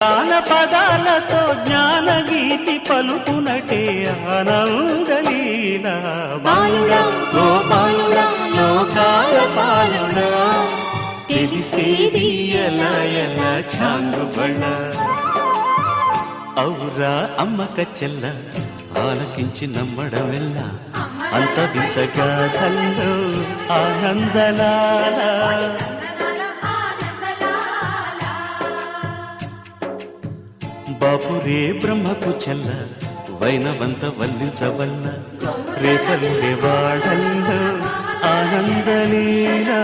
జ్ఞాన పదాలతో జ్ఞానగీతి పలుకునటే ఆనందలీల బాలుడా గోపాలుడా లోకాల పాలుడా తెలిసేది ఎలా ఎలా చాంగుబళ్ళ ఔరా అమ్మక చెల్ల ఆలకించి నమ్మడమెల్ల అంత వింత గాథల్లో ఆనందలాల బాపురే బ్రహ్మకు చెల్ల వైనవంత వల్లించవల్ల రేపల్లె వాడల్లో ఆనందలీలా